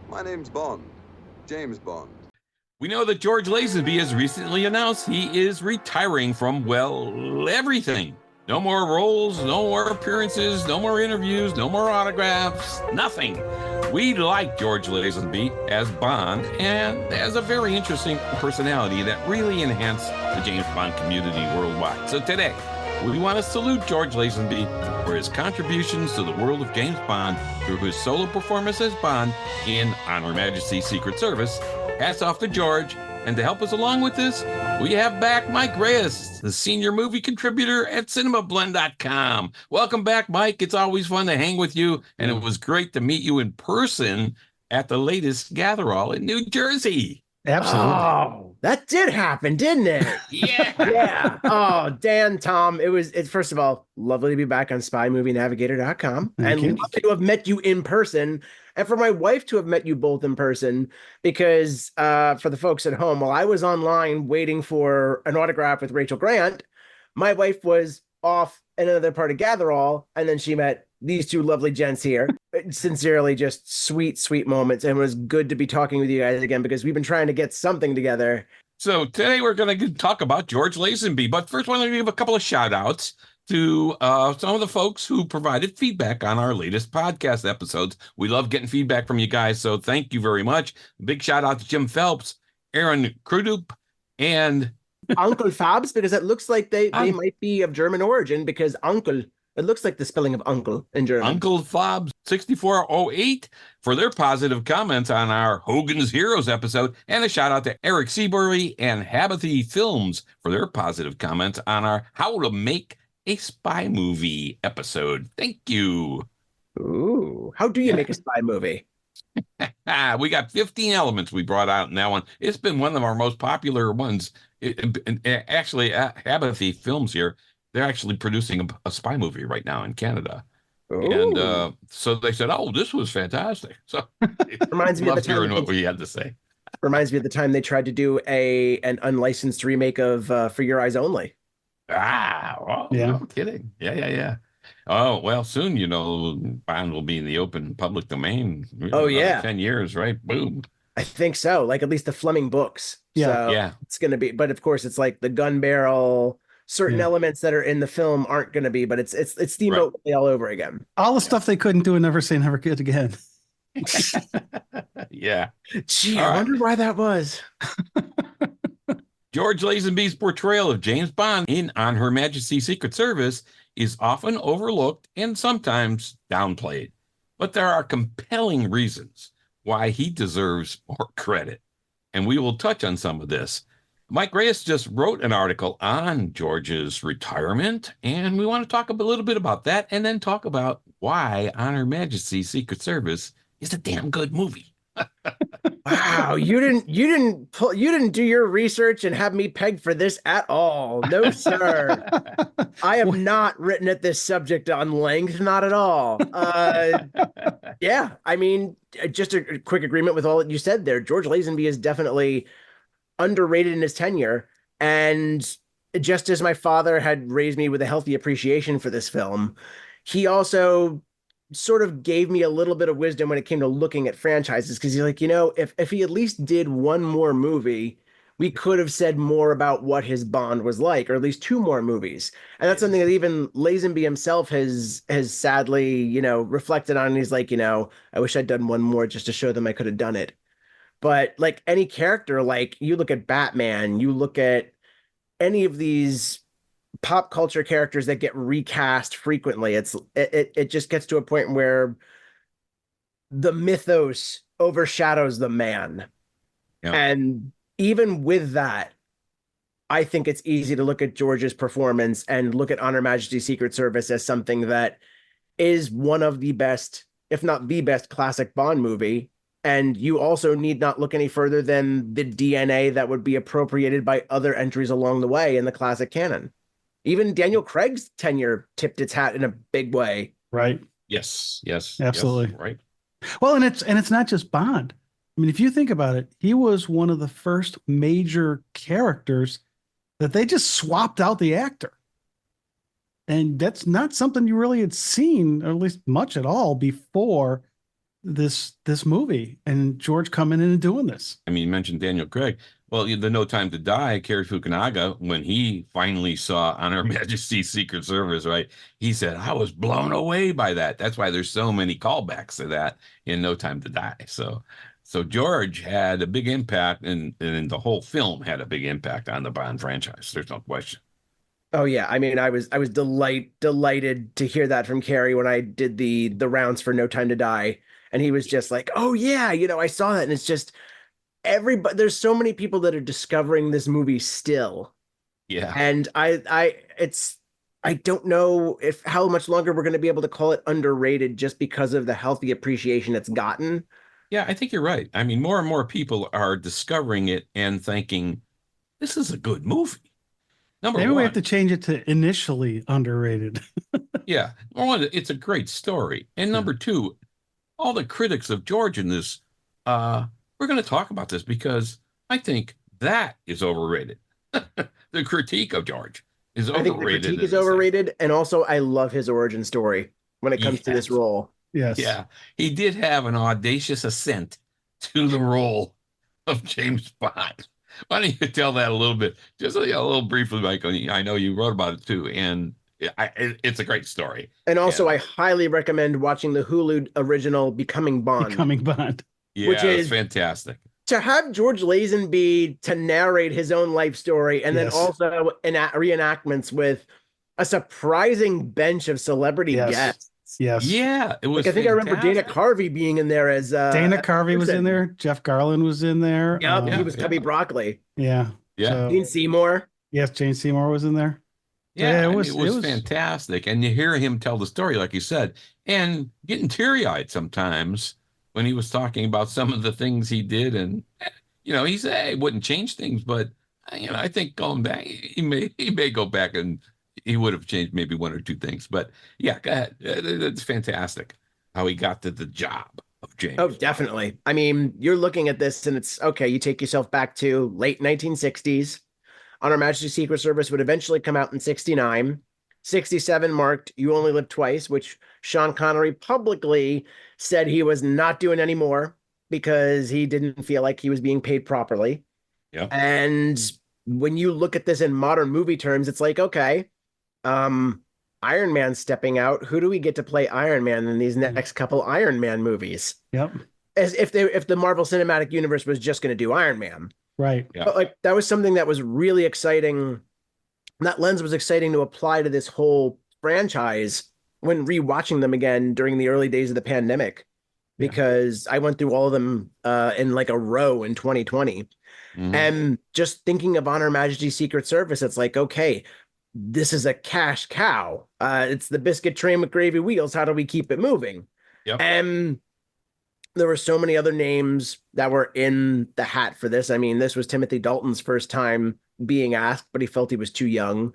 My name's Bond. James Bond. We know that George Lazenby has recently announced he is retiring from, well, everything. No more roles, no more appearances, no more interviews, no more autographs, nothing. We like George Lazenby as Bond and as a very interesting personality that really enhanced the James Bond community worldwide. So today, we want to salute George Lazenby for his contributions to the world of James Bond through his solo performance as Bond in On Her Majesty's Secret Service. Hats off to George. And to help us along with this, we have back Mike Reyes, the senior movie contributor at cinemablend.com. Welcome back, Mike. It's always fun to hang with you, and it was great to meet you in person at the latest Gatherall in New Jersey. Absolutely. Oh, that did happen, didn't it? Yeah. Yeah. Oh, Dan, Tom, it's first of all, lovely to be back on spymovienavigator.com. Thank you. Lovely to have met you in person. And for my wife to have met you both in person, because for the folks at home, while I was online waiting for an autograph with Rachel Grant, my wife was off in another part of Gatherall, and then she met these two lovely gents here. Sincerely, just sweet, sweet moments. And it was good to be talking with you guys again, because we've been trying to get something together. So today we're going to talk about George Lazenby, but first I want to give a couple of shout outs to some of the folks who provided feedback on our latest podcast episodes. We love getting feedback from you guys, so thank you very much. Big shout out to Jim Phelps, Aaron Krudup, and Uncle Fabs, because it looks like they might be of German origin, because Uncle, it looks like the spelling of uncle in German. Uncle Fabs 6408 for their positive comments on our Hogan's Heroes episode, and a shout out to Eric Seabury and Habathy Films for their positive comments on our How to Make a Spy Movie episode. Thank you. Ooh, how do you make a spy movie? We got 15 elements we brought out in that one. It's been one of our most popular ones. Actually, Habathy Films here, they're actually producing a spy movie right now in Canada. Ooh. And so they said, oh, this was fantastic. So Reminds me of the time hearing what we had to say. Reminds me of the time they tried to do an unlicensed remake of For Your Eyes Only. Oh, Yeah. no kidding. Yeah. Oh, well, soon, Bond will be in the open public domain. Oh, yeah. 10 years, right? Boom. I think so. Like at least the Fleming books. Yeah. So Yeah. it's going to be, but of course it's like the gun barrel, certain elements that are in the film aren't going to be, but it's Steamboat Willie all over again. All the stuff they couldn't do and Never Say Never Again. Yeah. Gee, All I right. wonder why that was. George Lazenby's portrayal of James Bond in On Her Majesty's Secret Service is often overlooked and sometimes downplayed. But there are compelling reasons why he deserves more credit. And we will touch on some of this. Mike Reyes just wrote an article on George's retirement, and we want to talk a little bit about that and then talk about why On Her Majesty's Secret Service is a damn good movie. Wow, you didn't do your research and have me pegged for this at all. No, sir. I have not written at this subject on length, not at all. Yeah, I mean, just a quick agreement with all that you said there. George Lazenby is definitely underrated in his tenure, and just as my father had raised me with a healthy appreciation for this film, he also sort of gave me a little bit of wisdom when it came to looking at franchises, because he's like, if he at least did one more movie, we could have said more about what his Bond was like, or at least two more movies. And that's something that even Lazenby himself has sadly, reflected on. And he's like, I wish I'd done one more just to show them I could have done it. But like any character, like you look at Batman, you look at any of these pop culture characters that get recast frequently, it just gets to a point where the mythos overshadows the man. Yeah. And even with that, I think it's easy to look at George's performance and look at On Her Majesty's Secret Service as something that is one of the best, if not the best, classic Bond movie. And you also need not look any further than the DNA that would be appropriated by other entries along the way in the classic canon. Even Daniel Craig's tenure tipped its hat in a big way. Right. Yes. Absolutely. Yes, right. Well, and it's not just Bond. I mean, if you think about it, he was one of the first major characters that they just swapped out the actor. And that's not something you really had seen, or at least much at all, before this movie and George coming in and doing this. I mean, you mentioned Daniel Craig. Well, the No Time to Die, Cary Fukunaga, when he finally saw On Her Majesty's Secret Service, right? He said, I was blown away by that. That's why there's so many callbacks to that in No Time to Die. So George had a big impact, and the whole film had a big impact on the Bond franchise. There's no question. Oh yeah, I mean, I was delighted to hear that from Cary when I did the rounds for No Time to Die, and he was just like, "Oh yeah, I saw that," and it's just everybody. There's so many people that are discovering this movie still, Yeah, and I don't know how much longer we're going to be able to call it underrated just because of the healthy appreciation it's gotten. yeah, I think you're right. I mean, more and more people are discovering it and thinking, this is a good movie. Maybe we have to change it to initially underrated. Yeah. Number one, it's a great story. And number two, all the critics of George in this, we're going to talk about this because I think that is overrated. The critique of George is overrated. I think the critique is overrated. And also, I love his origin story when it comes to this role. Yes. Yeah. He did have an audacious ascent to the role of James Bond. Why don't you tell that a little bit, just a little briefly, Michael? I know you wrote about it too, and it's a great story. And also, I highly recommend watching the Hulu original "Becoming Bond." Becoming Bond, yeah, which is fantastic. To have George Lazenby to narrate his own life story, and then also reenactments with a surprising bench of celebrity guests. Yes. Yeah, it was. I think I remember Dana Carvey being in there as Dana Carvey was in there. Jeff Garland was in there. Yep, he was Cubby Broccoli. Yeah. Yeah. So, Gene Seymour. Yes, Jane Seymour was in there. Yeah, it was fantastic. And you hear him tell the story, like you said, and getting teary-eyed sometimes when he was talking about some of the things he did. And he said it wouldn't change things, but I think going back, he may go back and he would have changed maybe one or two things. But yeah, go ahead. It's fantastic how he got to the job of James. Oh, definitely. I mean, you're looking at this and it's okay. You take yourself back to late 1960s. On Her Majesty's Secret Service would eventually come out in 69. 67 marked You Only Live Twice, which Sean Connery publicly said he was not doing anymore because he didn't feel like he was being paid properly. Yeah. And when you look at this in modern movie terms, it's like, okay, Iron Man stepping out. Who do we get to play Iron Man in these next couple Iron Man movies? Yep. As if the Marvel Cinematic Universe was just going to do Iron Man. Right. Yeah. But that was something that was really exciting. That lens was exciting to apply to this whole franchise when rewatching them again during the early days of the pandemic, because I went through all of them in like a row in 2020. Mm-hmm. And just thinking of On Her Majesty's Secret Service, it's like, okay, this is a cash cow. It's the biscuit train with gravy wheels. How do we keep it moving? Yep. And there were so many other names that were in the hat for this. I mean, this was Timothy Dalton's first time being asked, but he felt he was too young.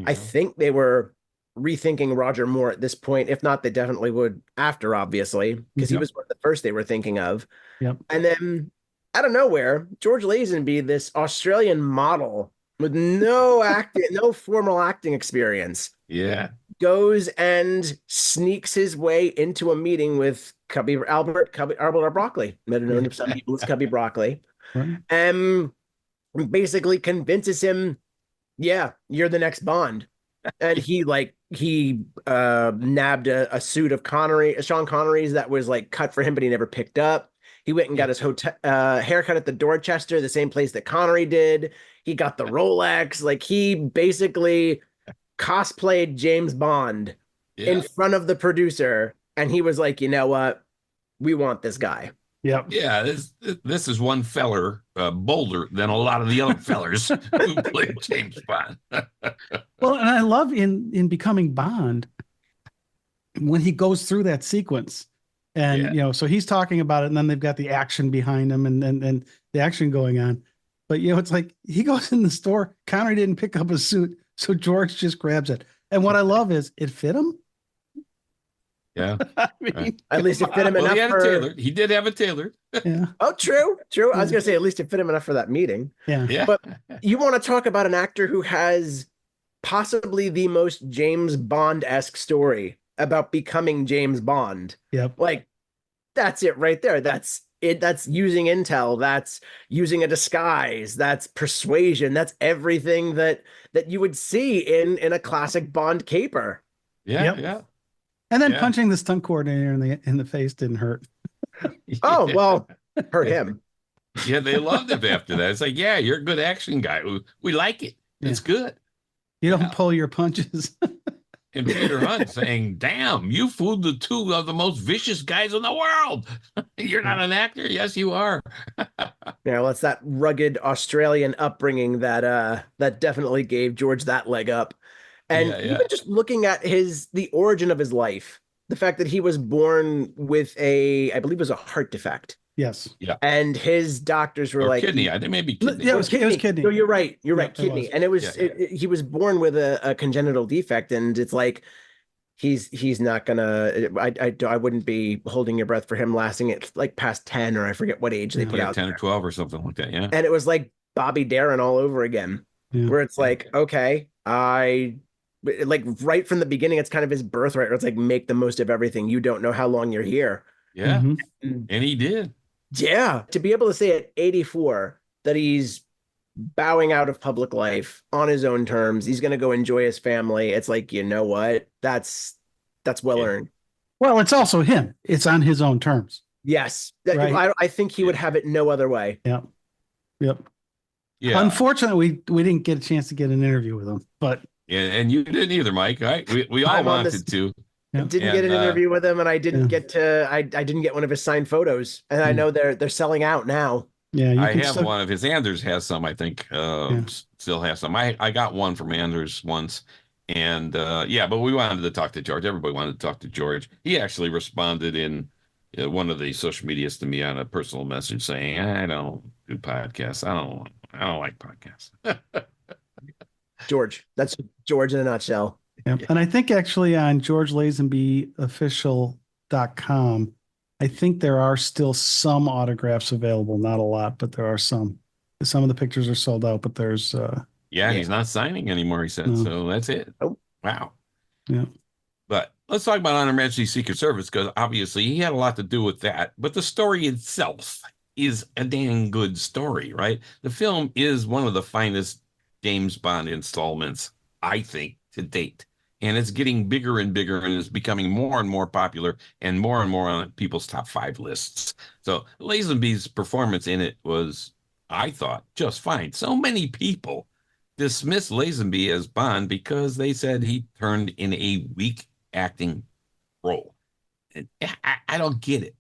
I think they were rethinking Roger Moore at this point. If not, they definitely would after, obviously, because he was one of the first they were thinking of. Yep. And then out of nowhere, George Lazenby, this Australian model with no acting, no formal acting experience, goes and sneaks his way into a meeting with Albert Broccoli, better known to some people as Cubby Broccoli, and basically convinces him, yeah, you're the next Bond. And he nabbed a suit of Sean Connery's that was like cut for him, but he never picked up. He went and got his haircut at the Dorchester, the same place that Connery did. He got the Rolex. Like, he basically cosplayed James Bond in front of the producer. And he was like, you know what? We want this guy. Yep. Yeah, this is one feller bolder than a lot of the other fellers who played James Bond. Well, and I love in Becoming Bond when he goes through that sequence. And, so he's talking about it, and then they've got the action behind him and the action going on. But, it's like he goes in the store. Connery didn't pick up a suit, so George just grabs it. And what I love is it fit him. Yeah. I mean, at least it fit him enough. He had a tailor. He did have a tailor. Yeah. Oh, true. I was going to say at least it fit him enough for that meeting. Yeah. But you want to talk about an actor who has possibly the most James Bond-esque story about becoming James Bond. Yep. Like, That's it right there. That's it. That's using intel. That's using a disguise. That's persuasion. That's everything that you would see in a classic Bond caper. Yeah, Yep. yeah. And then Yeah. punching the stunt coordinator in the face didn't hurt. Oh, well, hurt him. Yeah, they loved it after that. It's like, yeah, you're a good action guy. We like it. It's good. You don't Yeah. pull your punches. And Peter Hunt saying, damn, you fooled the two of the most vicious guys in the world. You're not an actor? Yes, you are. Well, it's that rugged Australian upbringing that definitely gave George that leg up. And even just looking at the origin of his life, the fact that he was born with I believe it was a heart defect. Yes. Yeah. And his doctors were like kidney. I think maybe kidney. Yeah, it was kidney. No, you're right. You're right. Kidney. Was. And it was he was born with a congenital defect, and it's like he's not gonna. I wouldn't be holding your breath for him lasting it like past 10, or I forget what age they put out 10 there. or 12 or something like that. Yeah. And it was like Bobby Darin all over again, where it's like, okay, like right from the beginning, it's kind of his birthright. Where it's like, make the most of everything. You don't know how long you're here. Yeah. Mm-hmm. And he did. Yeah. To be able to say at 84 that he's bowing out of public life on his own terms, he's going to go enjoy his family. It's like, you know what? That's well earned. Well, it's also him. It's on his own terms. Yes. Right. I think he would have it no other way. Yep. Yep. Yeah. Unfortunately, we didn't get a chance to get an interview with him, but and you didn't either, Mike. Right? We all wanted to. Yeah. Didn't get an interview with him, and I didn't get I didn't get one of his signed photos, and I know they're selling out now. Yeah, I have one of his. Anders has some, I think. Still has some. I got one from Anders once, and but we wanted to talk to George. Everybody wanted to talk to George. He actually responded in one of the social medias to me on a personal message saying, "I don't do podcasts. I don't like podcasts." George, that's George in a nutshell. Yep. And I think actually on GeorgeLazenbyOfficial.com, I think there are still some autographs available. Not a lot, but there are some. Some of the pictures are sold out, but there's he's not signing anymore, he said. No. So that's it. Oh. Wow. Yeah. But let's talk about Honor Majesty's Secret Service, because obviously he had a lot to do with that. But the story itself is a dang good story, right? The film is one of the finest James Bond installments, I think, to date. And it's getting bigger and bigger, and it's becoming more and more popular and more on people's top 5 lists. So Lazenby's performance in it was, I thought, just fine. So many people dismissed Lazenby as Bond because they said he turned in a weak acting role. And I don't get it.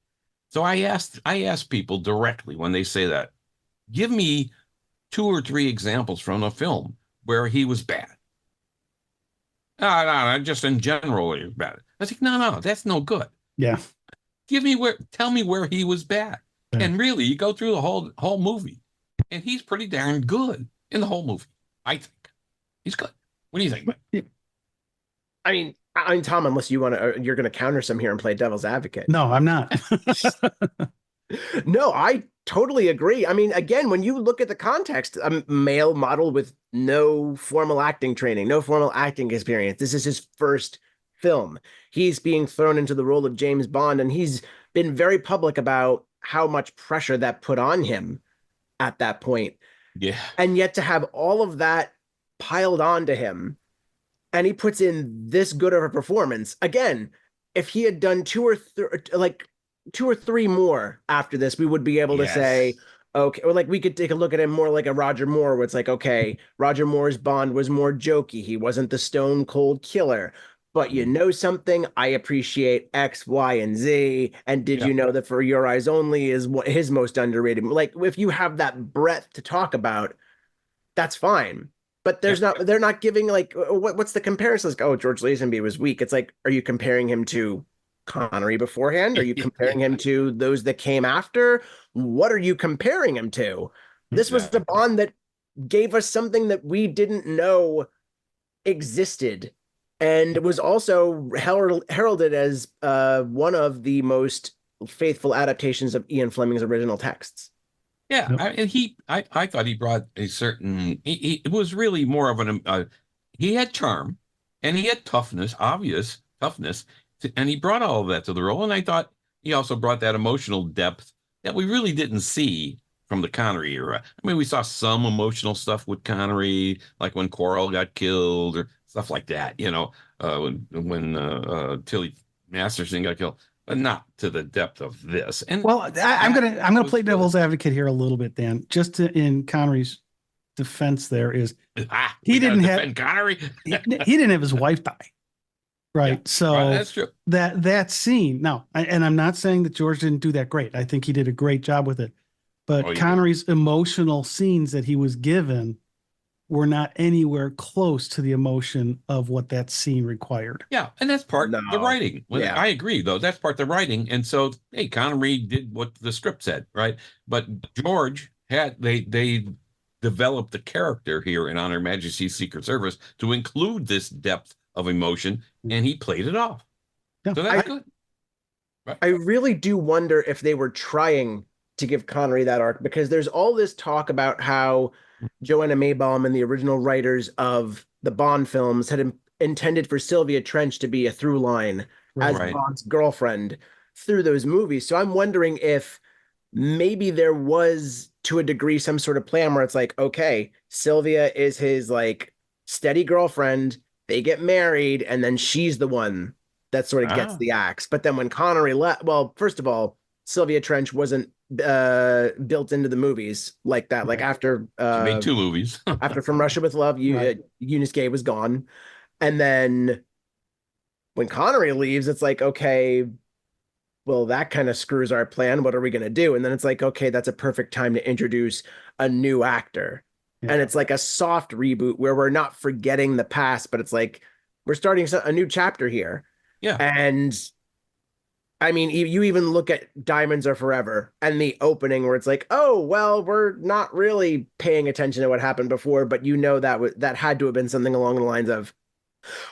So I asked people directly when they say that, give me 2 or 3 examples from a film where he was bad. No, just in general, he was bad. I think, no, that's no good. Yeah. Tell me where he was bad. Yeah. And really, you go through the whole movie, and he's pretty darn good in the whole movie. I think he's good. What do you think? I mean, Tom, unless you're going to counter some here and play devil's advocate. No, I'm not. No, I totally agree. I mean, again, when you look at the context, a male model with no formal acting training, no formal acting experience. This is his first film. He's being thrown into the role of James Bond, and he's been very public about how much pressure that put on him at that point. Yeah. And yet to have all of that piled onto him, and he puts in this good of a performance. Again, if he had done 2 or 3 more after this, we would be able to say, okay, or like we could take a look at him more like a Roger Moore, where it's like, okay, Roger Moore's Bond was more jokey. He wasn't the stone cold killer. But you know something? I appreciate X, Y, and Z. And did you know that For Your Eyes Only is his most underrated? Like, if you have that breadth to talk about, that's fine. But they're not giving like, what's the comparison? Like, oh, George Lazenby was weak. It's like, are you comparing him to Connery beforehand? Are you comparing him to those that came after? What are you comparing him to? This was the Bond that gave us something that we didn't know existed, and was also heralded as one of the most faithful adaptations of Ian Fleming's original texts. Yeah, I thought he brought a certain. It was really more of an. He had charm, and he had toughness, obvious toughness, and he brought all of that to the role. And I thought he also brought that emotional depth that we really didn't see from the Connery era. I mean, we saw some emotional stuff with Connery, like when Coral got killed or stuff like that, when Tilly Masterson got killed, but not to the depth of this. And well, I'm gonna play devil's good. advocate here a little bit, Dan. In Connery's defense, there is he didn't have Connery. he didn't have his wife die, right? Yeah, so right, that's true. That scene. Now, and I'm not saying that George didn't do that great. I think he did a great job with it. But Connery's emotional scenes that he was given were not anywhere close to the emotion of what that scene required. Yeah, and that's part of the writing. Yeah. I agree, though. That's part of the writing. And so, hey, Connery did what the script said, right? But George they developed the character here in On Her Majesty's Secret Service to include this depth of emotion, and he played it off. Yeah. So that's good. Right. I really do wonder if they were trying to give Connery that arc, because there's all this talk about how Joanna Maybaum and the original writers of the Bond films had intended for Sylvia Trench to be a through line as Bond's girlfriend through those movies. So I'm wondering if maybe there was, to a degree, some sort of plan where it's like, okay, Sylvia is his like steady girlfriend, they get married, and then she's the one that sort of gets the axe. But then when Connery left, well, first of all, Sylvia Trench wasn't built into the movies like that. Like after she made 2 movies. after From Russia with Love, Eunice Gay was gone. And then when Connery leaves, it's like, okay, well, that kind of screws our plan. What are we going to do? And then it's like, okay, that's a perfect time to introduce a new actor. Yeah. And it's like a soft reboot where we're not forgetting the past, but it's like we're starting a new chapter here. Yeah. And I mean, you even look at Diamonds Are Forever and the opening where it's like, oh, well, we're not really paying attention to what happened before, but that had to have been something along the lines of,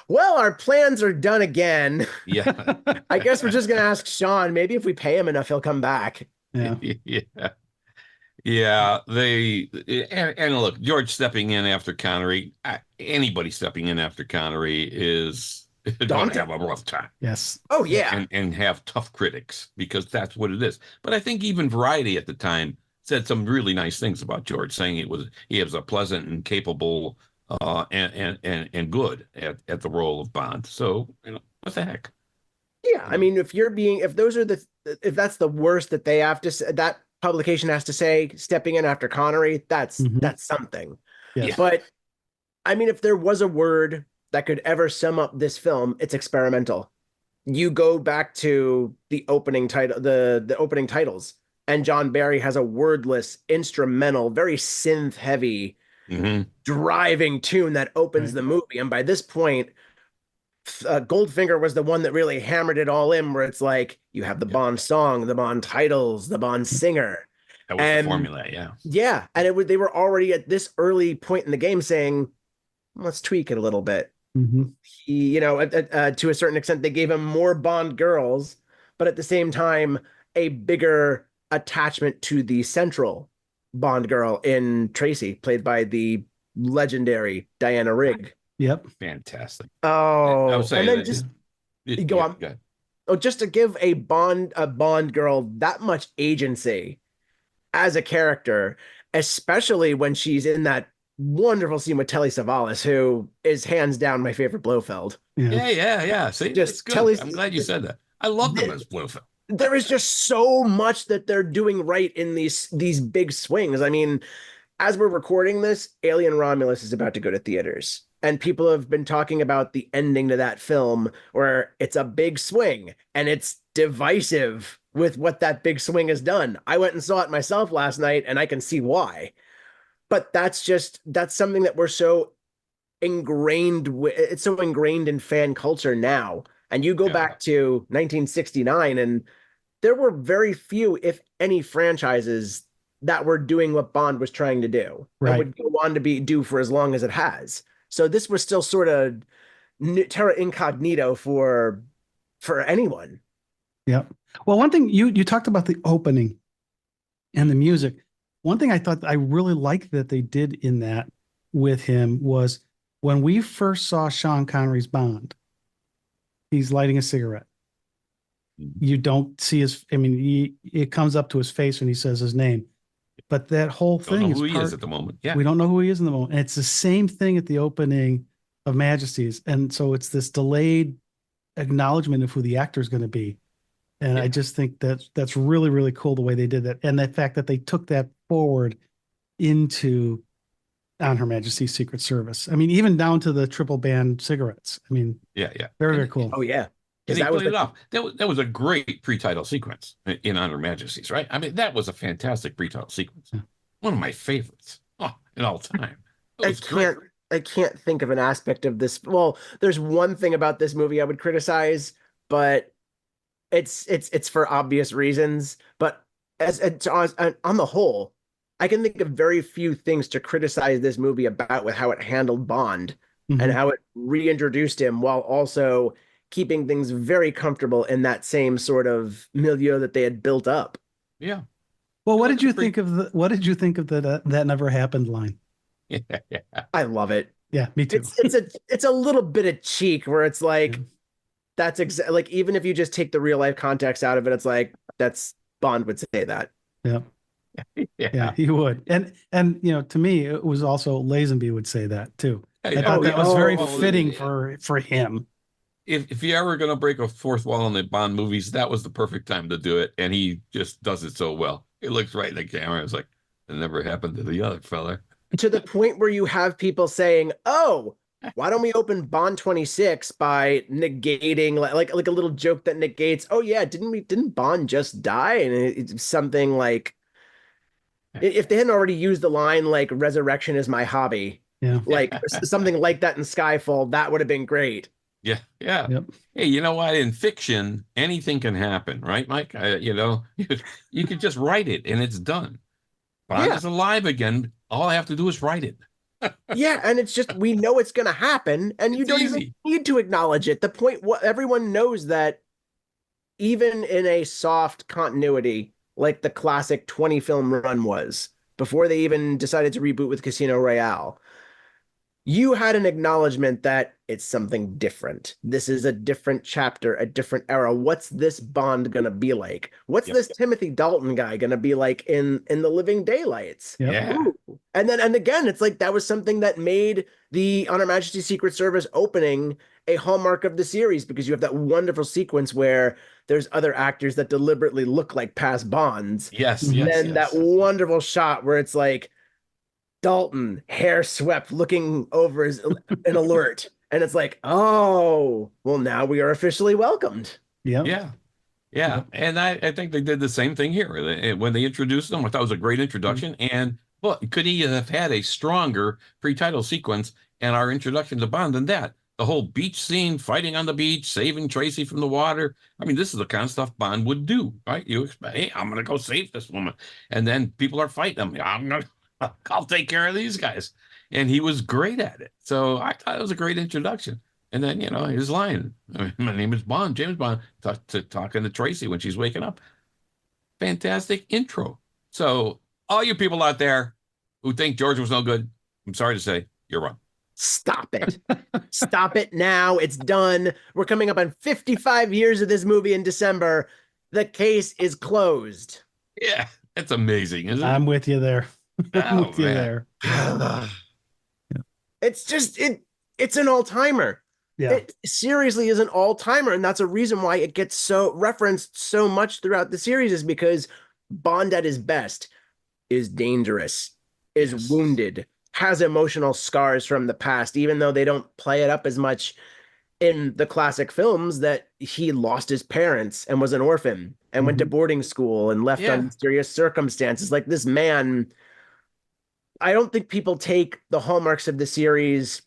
well, our plans are done again. Yeah. I guess we're just going to ask Sean, maybe if we pay him enough, he'll come back. Yeah. Yeah. And look, George stepping in after Connery, anybody stepping in after Connery is going to have a rough time. Yes. Oh, yeah. And have tough critics, because that's what it is. But I think even Variety at the time said some really nice things about George, saying he was a pleasant and capable and good at the role of Bond. So, what the heck? Yeah, I mean, if that's the worst that they have to say, that publication has to say, stepping in after Connery, that's something. Yes. But I mean, if there was a word that could ever sum up this film, it's experimental. You go back to the opening title, the opening titles, and John Barry has a wordless, instrumental, very synth heavy, driving tune that opens the movie. And by this point, Goldfinger was the one that really hammered it all in, where it's like you have the Bond song, the Bond titles, the Bond singer. That was the formula, yeah. Yeah, and they were already at this early point in the game saying, let's tweak it a little bit. He, to a certain extent, they gave him more Bond girls, but at the same time, a bigger attachment to the central Bond girl in Tracy, played by the legendary Diana Rigg. Yep. Fantastic. Oh, I was saying, and then go on. Oh, just to give a Bond girl that much agency as a character, especially when she's in that wonderful scene with Telly Savalas, who is hands down my favorite Blofeld. Yeah. See, just good. I'm glad you said that. I love them as Blofeld. There is just so much that they're doing right in these big swings. I mean, as we're recording this, Alien Romulus is about to go to theaters, and people have been talking about the ending to that film, where it's a big swing and it's divisive with what that big swing has done. I went and saw it myself last night, and I can see why. But that's something that we're so ingrained with. It's so ingrained in fan culture now. And you go back to 1969, and there were very few, if any, franchises that were doing what Bond was trying to do. Right. And would go on to do for as long as it has. So this was still sort of terra incognito for anyone. Yep. Well, one thing you talked about the opening and the music. One thing I thought I really liked that they did in that with him was when we first saw Sean Connery's Bond, he's lighting a cigarette. You don't see his. I mean, it comes up to his face when he says his name, but that whole Don't thing know is who he is at the moment. Yeah. we don't know who he is in the moment. And it's the same thing at the opening of Majesty's, and so it's this delayed acknowledgement of who the actor is going to be. And I just think that's really, really cool the way they did that. And the fact that they took that forward into On Her Majesty's Secret Service. I mean, even down to the triple band cigarettes. I mean, Yeah. very, very cool. Oh yeah. And they That was played it off. That was a great pre-title sequence in On Her Majesty's, right? I mean, that was a fantastic pre-title sequence. Yeah. One of my favorites in all time. I can't think of an aspect of this. Well, there's one thing about this movie I would criticize, but it's for obvious reasons. But as on the whole, I can think of very few things to criticize this movie about with how it handled Bond and how it reintroduced him while also keeping things very comfortable in that same sort of milieu that they had built up. Yeah. Well, what did you think of the that never happened line? Yeah. I love it. Yeah, me too. It's a little bit of cheek where it's like that's like even if you just take the real life context out of it, it's like that's Bond would say that. Yeah. Yeah, he would. And to me, it was also Lazenby would say that too. I thought that was very fitting for him. If you're ever going to break a fourth wall in the Bond movies, that was the perfect time to do it. And he just does it so well. He looks right in the camera. It's like, it never happened to the other fella. To the point where you have people saying, oh, why don't we open Bond 26 by negating like a little joke that negates, oh yeah, didn't Bond just die? And it's something like, if they hadn't already used the line like resurrection is my hobby, like something like that in Skyfall, that would have been great. Yeah. Yep. Hey, you know what? In fiction, anything can happen, right, Mike? You could just write it and it's done. Bond is alive again. All I have to do is write it. Yeah, and it's just we know it's going to happen, and you don't even need to acknowledge it. The point, everyone knows that even in a soft continuity, like the classic 20 film run was, before they even decided to reboot with Casino Royale, you had an acknowledgement that it's something different. This is a different chapter, a different era. What's this Bond gonna be like? What's this Timothy Dalton guy gonna be like in the Living Daylights? Yeah. Ooh. And again, it's like that was something that made the On Her Majesty's Secret Service opening a hallmark of the series, because you have that wonderful sequence where there's other actors that deliberately look like past Bonds. Yes. And then that wonderful shot where it's like Dalton, hair swept, looking over an alert. And it's like, oh, well, now we are officially welcomed. Yeah. And I think they did the same thing here. When they introduced them, I thought it was a great introduction. And well, could he have had a stronger pre-title sequence and our introduction to Bond than that? The whole beach scene, fighting on the beach, saving Tracy from the water. I mean, this is the kind of stuff Bond would do, right? You expect, hey, I'm going to go save this woman. And then people are fighting him. I'll take care of these guys. And he was great at it. So I thought it was a great introduction. And then, his line, my name is Bond, James Bond, talking to Tracy when she's waking up. Fantastic intro. So all you people out there who think George was no good, I'm sorry to say, you're wrong. Stop it. Stop it now. It's done. We're coming up on 55 years of this movie in December. The case is closed. Yeah, it's amazing, isn't it? I'm with you there. I'm with you there. It's just it's an all-timer. Yeah. It seriously is an all-timer, and that's a reason why it gets so referenced so much throughout the series, is because Bond at his best is dangerous, is wounded, has emotional scars from the past, even though they don't play it up as much in the classic films, that he lost his parents and was an orphan and went to boarding school and left on mysterious circumstances. Like, this man, I don't think people take the hallmarks of the series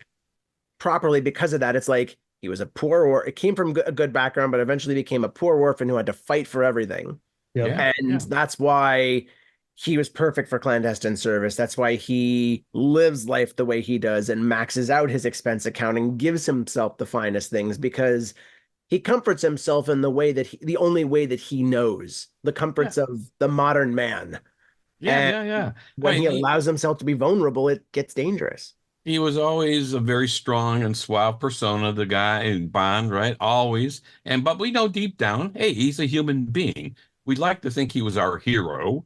properly because of that. It's like he was it came from a good background, but eventually became a poor orphan who had to fight for everything. That's why he was perfect for clandestine service. That's why he lives life the way he does and maxes out his expense accounting, gives himself the finest things, because he comforts himself in the only way that he knows, the comforts of the modern man. When he allows himself to be vulnerable, it gets dangerous. He was always a very strong and suave persona, the guy in Bond, right? Always. But we know deep down, hey, he's a human being. We'd like to think he was our hero.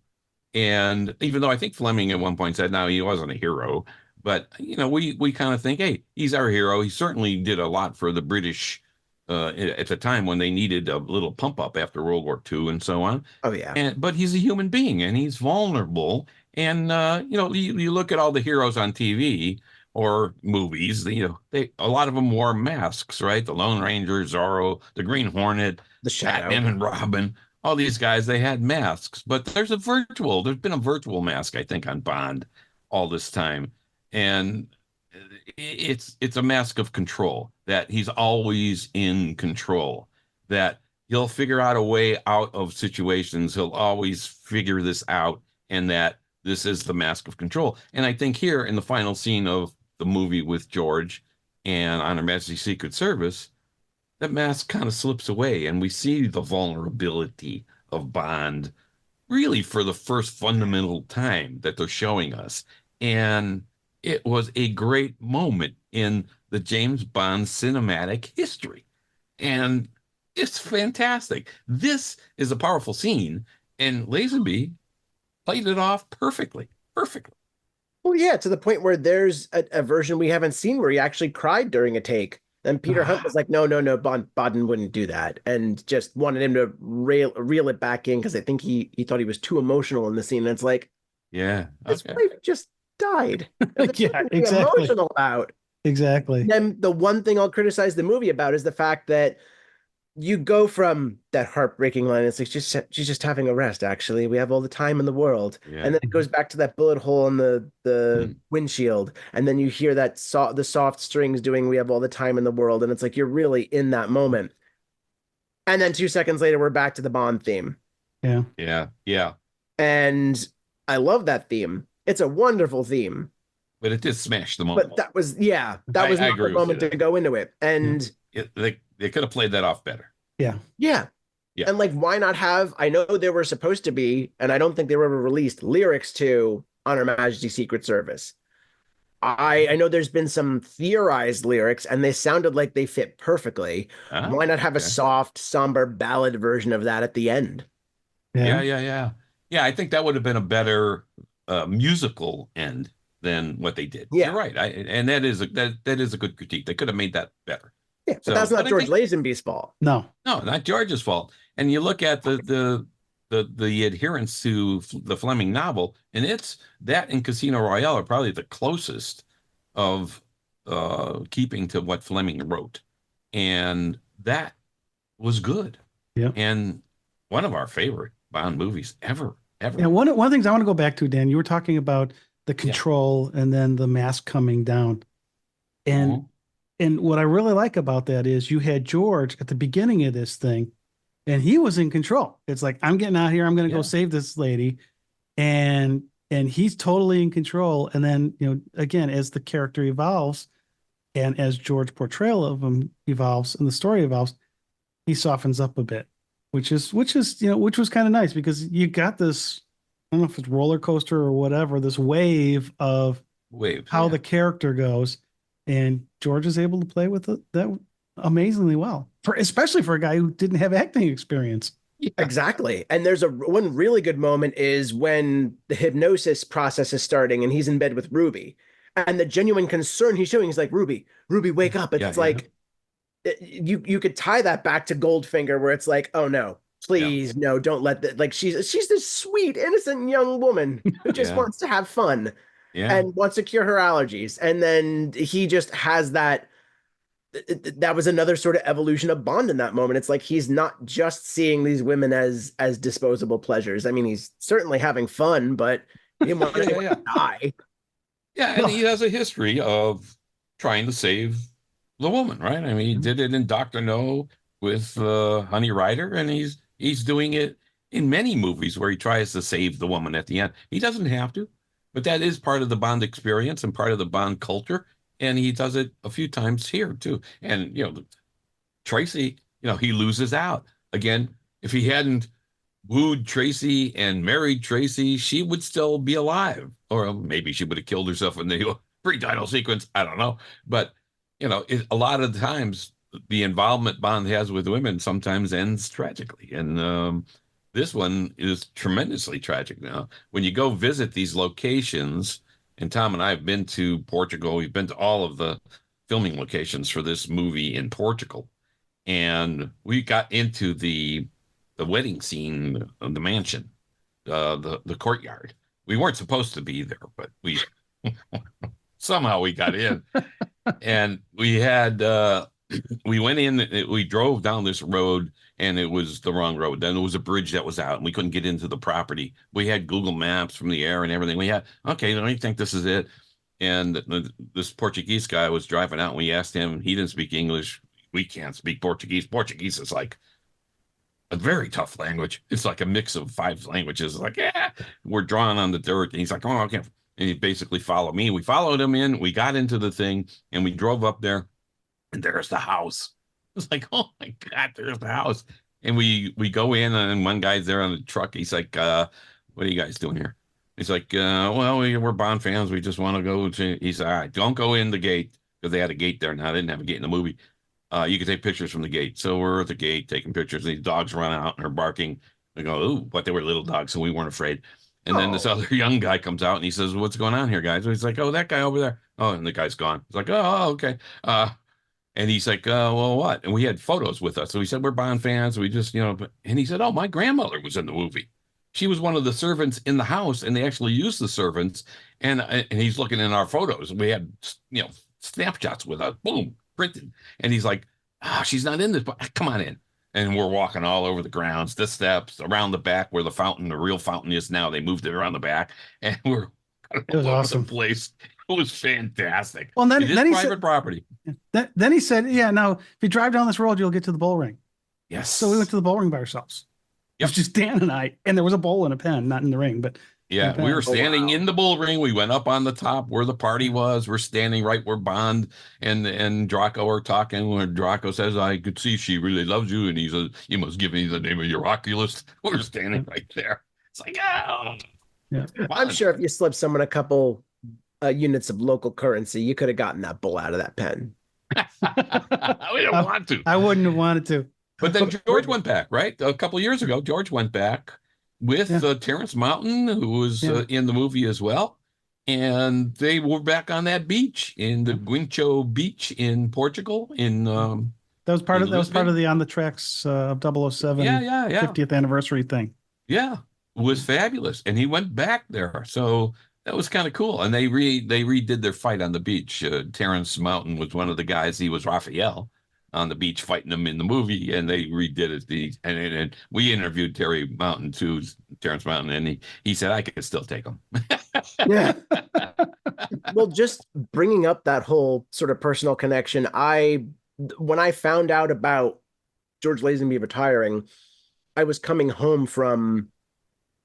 And even though I think Fleming at one point said, no, he wasn't a hero. But, we kind of think, hey, he's our hero. He certainly did a lot for the British at the time when they needed a little pump up after World War II and so on. Oh, yeah. But he's a human being and he's vulnerable. And, you look at all the heroes on TV or movies, a lot of them wore masks, right? The Lone Ranger, Zorro, the Green Hornet, The Shadow. Batman and Robin, all these guys, they had masks. But there's been a virtual mask, I think, on Bond all this time. And it's a mask of control, that he's always in control, that he'll figure out a way out of situations. He'll always figure this out, and that this is the mask of control. And I think here in the final scene of the movie with George and on Her Majesty's Secret Service, that mask kind of slips away, and we see the vulnerability of Bond really for the first fundamental time that they're showing us. And it was a great moment in the James Bond cinematic history. And it's fantastic. This is a powerful scene, and Lazenby played it off perfectly. Well, yeah, to the point where there's a version we haven't seen where he actually cried during a take. And Peter Hunt was like, no, Bodden wouldn't do that. And just wanted him to reel it back in because I think he thought he was too emotional in the scene. And it's like, yeah, his wife just died. Yeah, exactly. Emotional about. Exactly. And the one thing I'll criticize the movie about is the fact that you go from that heartbreaking line. It's like she's just having a rest. Actually, we have all the time in the world, and then it goes back to that bullet hole in the windshield, and then you hear that the soft strings doing "We have all the time in the world," and it's like you're really in that moment. And then 2 seconds later, we're back to the Bond theme. Yeah. And I love that theme. It's a wonderful theme. But it did smash the moment. But that was not the moment to go into it. And they could have played that off better. Yeah. And like, why not have, I know there were supposed to be, and I don't think they were ever released, lyrics to On Her Majesty's Secret Service. I know there's been some theorized lyrics, and they sounded like they fit perfectly. Why not have a soft, somber ballad version of that at the end? Yeah, I think that would have been a better musical end than what they did. Yeah. You're right. And that is a good critique. They could have made that better. Yeah, but that's not George Lazenby's fault. No, not George's fault. And you look at the adherence to the Fleming novel, and it's that and Casino Royale are probably the closest of keeping to what Fleming wrote, and that was good. Yeah, and one of our favorite Bond movies ever. Yeah, one of the things I want to go back to, Dan, you were talking about the control and then the mask coming down, and what I really like about that is you had George at the beginning of this thing, and he was in control. It's like, I'm getting out here, I'm going to go save this lady, and he's totally in control. And then, again, as the character evolves and as George's portrayal of him evolves and the story evolves, he softens up a bit, which was kind of nice, because you got this, I don't know if it's roller coaster or whatever, this wave of how the character goes, and George is able to play with that amazingly well, especially for a guy who didn't have acting experience. Yeah. Exactly. And there's one really good moment is when the hypnosis process is starting and he's in bed with Ruby, and the genuine concern he's showing is like, Ruby, wake up. It's like, you could tie that back to Goldfinger, where it's like, oh no, please, no, don't let that, like, she's this sweet, innocent young woman who just wants to have fun and wants to cure her allergies. And then he just has that was another sort of evolution of Bond in that moment. It's like, he's not just seeing these women as disposable pleasures. I mean, he's certainly having fun, but he didn't want to die. Yeah, and he has a history of trying to save the woman, right? I mean, he did it in Dr. No with Honey Rider, and he's doing it in many movies where he tries to save the woman at the end. He doesn't have to, but that is part of the Bond experience and part of the Bond culture. And he does it a few times here too. And, Tracy, he loses out. Again, if he hadn't wooed Tracy and married Tracy, she would still be alive. Or maybe she would have killed herself in the pre-title sequence. I don't know, but a lot of the times the involvement Bond has with women sometimes ends tragically, and this one is tremendously tragic. Now, when you go visit these locations, and Tom and I have been to Portugal, we've been to all of the filming locations for this movie in Portugal, and we got into the wedding scene of the mansion, the courtyard. We weren't supposed to be there, but we somehow we got in, and we had we went in. We drove down this road, and it was the wrong road. Then there was a bridge that was out, and we couldn't get into the property. We had Google Maps from the air and everything. We had, okay, don't you think this is it? And this Portuguese guy was driving out, and we asked him. He didn't speak English. We can't speak Portuguese. Portuguese is like a very tough language. It's like a mix of 5 languages. It's like, yeah, we're drawing on the dirt. And he's like, oh, okay. And he basically followed me. We followed him in. We got into the thing, and we drove up there, and there's the house. It's like, oh my God, there's the house. And we go in, and one guy's there on the truck. He's like, what are you guys doing here? He's like, well, we're Bond fans. We just want to go to. He said, all right, don't go in the gate, because they had a gate there. Now they didn't have a gate in the movie. You can take pictures from the gate. So we're at the gate taking pictures. These dogs run out and are barking. We go, ooh, but they were little dogs, so we weren't afraid. And then this other young guy comes out, and he says, what's going on here, guys? And he's like, oh, that guy over there. Oh, and the guy's gone. He's like, oh, okay. And he's like, well, what? And we had photos with us. So he said, we're Bond fans. We just, and he said, oh, my grandmother was in the movie. She was one of the servants in the house, and they actually used the servants. And he's looking in our photos. We had, snapshots with us, boom, printed. And he's like, she's not in this, but come on in. And we're walking all over the grounds, the steps, around the back where the real fountain is now. They moved it around the back, and we're it was awesome. The place. It was fantastic. Well, then he private said, property. Then he said, yeah, now if you drive down this road, you'll get to the bull ring. Yes. So we went to the bull ring by ourselves. Yep. It was just Dan and I, and there was a bowl and a pen, not in the ring, but yeah, we were standing in the bull ring. We went up on the top where the party was. We're standing right where Bond and Draco are talking. Where Draco says, I could see she really loves you. And he says, you must give me the name of your oculist. We're standing right there. It's like, oh. Yeah. I'm sure if you slipped someone a couple units of local currency, you could have gotten that bull out of that pen. We don't want to. I wouldn't have wanted to. But then George went back, right? A couple of years ago, George went back with Terrence Mountain, who was in the movie as well. And they were back on that beach in the Guincho beach in Portugal. That was part of the On the Tracks of 007 50th anniversary thing. Yeah, it was fabulous. And he went back there. So that was kind of cool. And they redid their fight on the beach. Terrence Mountain was one of the guys. He was Raphael on the beach fighting them in the movie, and they redid it. And we interviewed Terry Mountain too, Terrence Mountain, and he said I could still take him. Yeah. Well, just bringing up that whole sort of personal connection, when I found out about George Lazenby retiring, I was coming home from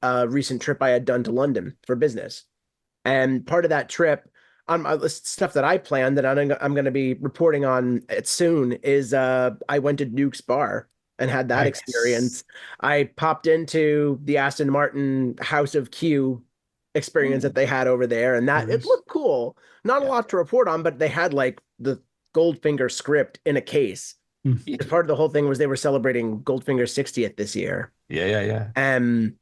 a recent trip I had done to London for business, and part of that trip, on my list stuff that I planned that I'm going to be reporting on it soon is I went to Duke's Bar and had that experience. I popped into the Aston Martin House of Q experience that they had over there, and that it looked cool. Not a lot to report on, but they had like the Goldfinger script in a case. Part of the whole thing was they were celebrating Goldfinger's 60th this year. Yeah. And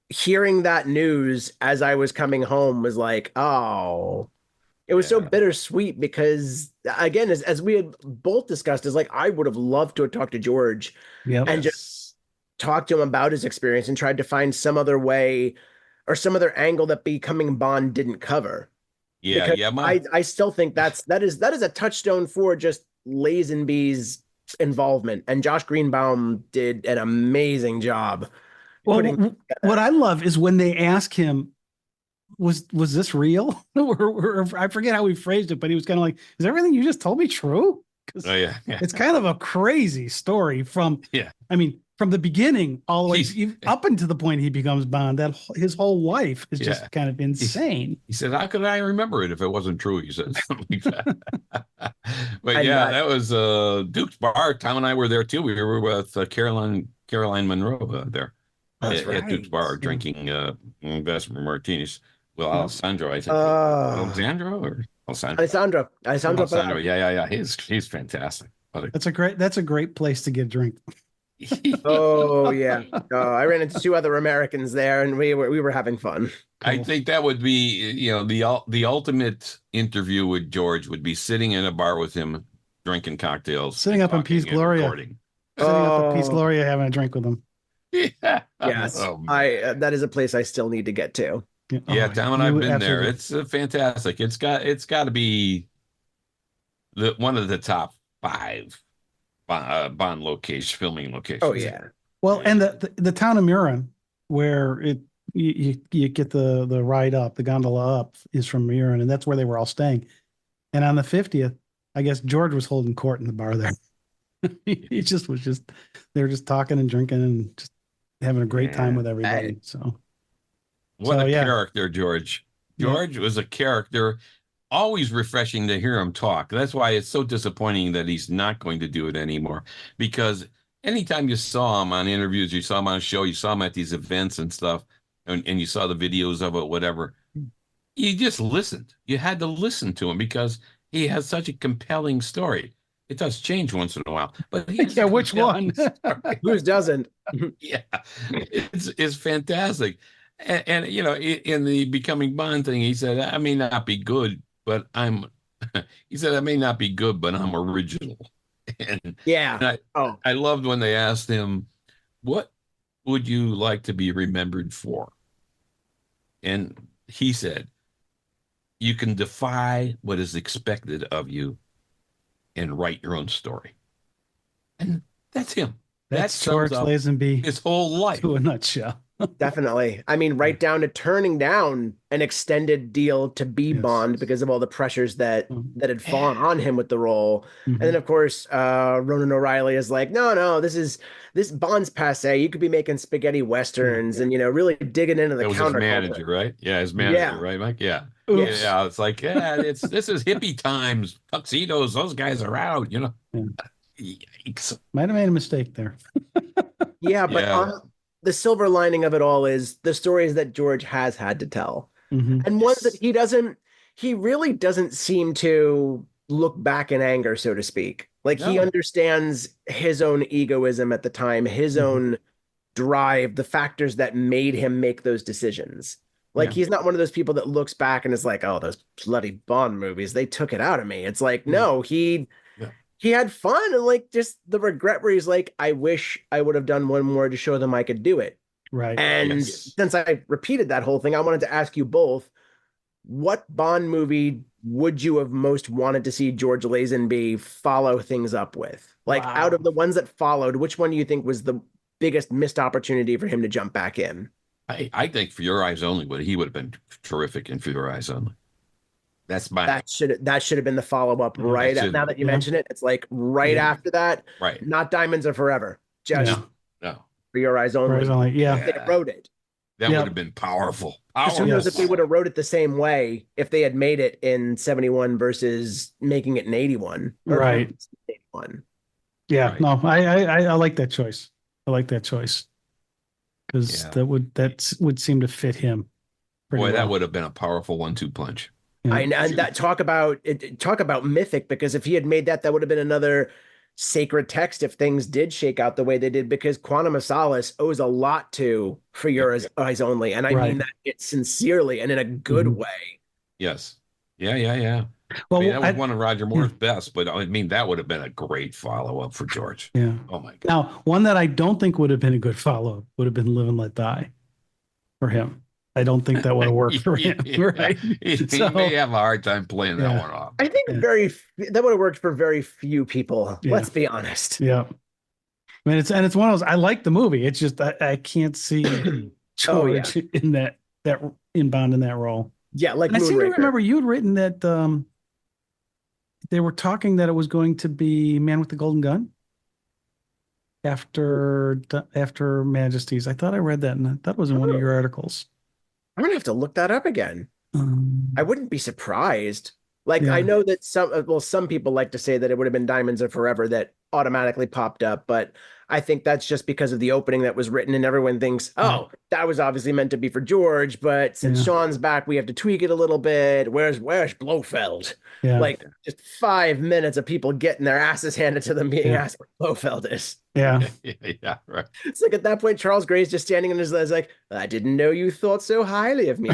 hearing that news as I was coming home was like, oh, it was so bittersweet because, again, as we had both discussed, is like I would have loved to have talked to George and just talked to him about his experience and tried to find some other way or some other angle that Becoming Bond didn't cover. I still think that is a touchstone for just Lazenby's involvement, and Josh Greenbaum did an amazing job. Well, what I love is when they ask him, was this real? or I forget how he phrased it, but he was kind of like, is everything you just told me true? It's kind of a crazy story from the beginning all the way up until the point he becomes Bond. That his whole life is just kind of insane. He said, how could I remember it if it wasn't true? He said something like that. But that was Duke's Bar. Tom and I were there too. We were with Caroline Monroe there. At Duke's Bar drinking investment martinis. Well, Alessandro, I think. Alessandro or Alessandro? Alessandro. Yeah. He's fantastic. That's a great place to get a drink. Oh yeah. I ran into 2 other Americans there, and we were having fun. I think that would be, the ultimate interview with George would be sitting in a bar with him, drinking cocktails, sitting up in Peace Gloria, sitting up in Peace Gloria, having a drink with him. Yeah. Yes, that is a place I still need to get to. Yeah, Tom and I've been there. It's fantastic. It's got to be one of the top 5 Bond filming locations. Oh yeah. Well, and the town of Murin, where you get the ride up, the gondola up, is from Murin, and that's where they were all staying. And on the 50th, I guess George was holding court in the bar there. He just was they were just talking and drinking and just having a great time with everybody. What a character, George. George was a character. Always refreshing to hear him talk. That's why it's so disappointing that he's not going to do it anymore. Because anytime you saw him on interviews, you saw him on a show, you saw him at these events and stuff, and you saw the videos of it, whatever, you just listened. You had to listen to him because he has such a compelling story. It does change once in a while, but which one? Whose doesn't? Yeah, it's fantastic. And in the Becoming Bond thing, he said, I may not be good, but I'm original. And I loved when they asked him, what would you like to be remembered for? And he said, you can defy what is expected of you and write your own story. And that's him. That's George Lazenby. His whole life. To a nutshell. Definitely. I mean, right down to turning down an extended deal to be Bond because of all the pressures that had fallen on him with the role. And then, of course, Ronan O'Reilly is like, no, this Bond's passe. You could be making spaghetti westerns and, really digging into the counter. His manager, right? Yeah, his manager, right, Mike? Yeah. Oops. Yeah, it's like, this is hippie times, tuxedos, those guys are out, Yikes. Might have made a mistake there. But the silver lining of it all is the stories that George has had to tell. And ones that he really doesn't seem to look back in anger, so to speak. Like he understands his own egoism at the time, his own drive, the factors that made him make those decisions. Like he's not one of those people that looks back and is like, oh, those bloody Bond movies, they took it out of me. It's like, no, he had fun, and just the regret where he's like, I wish I would have done one more to show them I could do it. Right. And since I repeated that whole thing, I wanted to ask you both, what Bond movie would you have most wanted to see George Lazenby follow things up with? Out of the ones that followed, which one do you think was the biggest missed opportunity for him to jump back in? I think For Your Eyes Only, he would have been terrific in For Your Eyes Only. That's that should have been the follow-up right now that you mention it. It's like after that, right? Not Diamonds Are Forever, just no. For Your Eyes Only. Yeah. They wrote it. That would have been powerful. Who knows if they would have wrote it the same way if they had made it in 71 versus making it in 81. Right. 81. Yeah. Right. No, I like that choice. Because that would seem to fit him. Boy, that would have been a powerful 1-2 punch. And that talk about mythic, because if he had made that would have been another sacred text if things did shake out the way they did, because Quantum of Solace owes a lot to For Your Eyes Only, and I mean that sincerely and in a good way. Yes. Yeah. Well, that was one of Roger Moore's best, but that would have been a great follow-up for George. Yeah. Oh my God. Now, one that I don't think would have been a good follow-up would have been Live and Let Die for him. I don't think that would have worked for him. Right? He may have a hard time playing that one off. I think that would have worked for very few people. Yeah. Let's be honest. Yeah. I mean, it's one of those. I like the movie. It's just I can't see George in that in Bond in that role. Yeah, I seem to remember you had written that they were talking that it was going to be Man with the Golden Gun after Majesty's. I thought I read that, and that was in one of your articles. I'm gonna have to look that up again. I wouldn't be surprised. I know that some people like to say that it would have been Diamonds Are Forever that automatically popped up, but I think that's just because of the opening that was written, and everyone thinks, oh, that was obviously meant to be for George, but since Sean's back, we have to tweak it a little bit. Where's Blofeld? Yeah. Like just 5 minutes of people getting their asses handed to them being asked where Blofeld is. Yeah. Yeah, right. It's like at that point, Charles Gray's just standing in his legs like, I didn't know you thought so highly of me.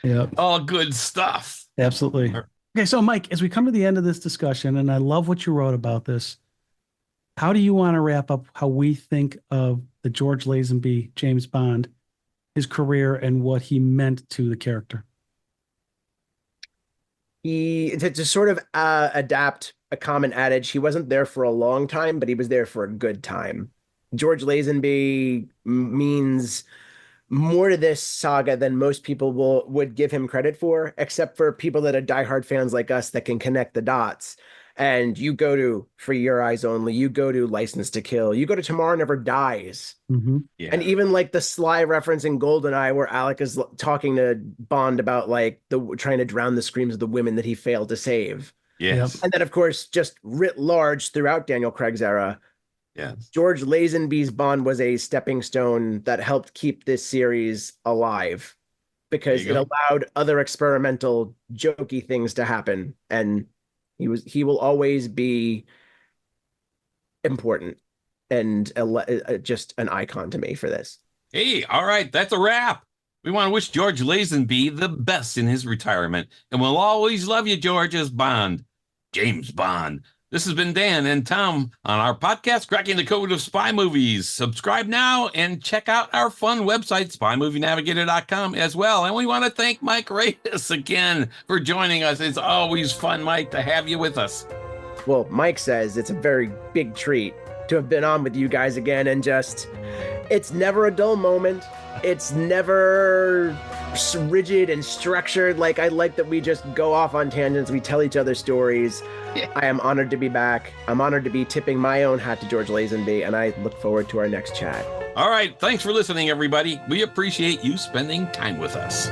Yeah. All good stuff. Absolutely. Okay, so Mike, as we come to the end of this discussion, and I love what you wrote about this, how do you want to wrap up how we think of the George Lazenby James Bond, his career, and what he meant to the character? To sort of adapt a common adage, he wasn't there for a long time, but he was there for a good time. George Lazenby means more to this saga than most people would give him credit for, except for people that are diehard fans like us that can connect the dots. And you go to For Your Eyes Only, you go to License to Kill, you go to Tomorrow Never Dies. Mm-hmm. Yeah. And even like the sly reference in GoldenEye where Alec is talking to Bond about like trying to drown the screams of the women that he failed to save. Yes. And then, of course, just writ large throughout Daniel Craig's era, Yes. George Lazenby's Bond was a stepping stone that helped keep this series alive because it allowed other experimental, jokey things to happen. And he will always be important and just an icon to me for this. Hey, all right, that's a wrap. We want to wish George Lazenby the best in his retirement, and we'll always love you, George, as Bond, James Bond. This has been Dan and Tom on our podcast, Cracking the Code of Spy Movies. Subscribe now and check out our fun website, spymovienavigator.com as well. And we want to thank Mike Reyes again for joining us. It's always fun, Mike, to have you with us. Well, Mike says it's a very big treat to have been on with you guys again, and just, it's never a dull moment. It's never rigid and structured. Like, I like that we just go off on tangents. We tell each other stories. Yeah. I am honored to be back. I'm honored to be tipping my own hat to George Lazenby, and I look forward to our next chat. All right. Thanks for listening, everybody. We appreciate you spending time with us.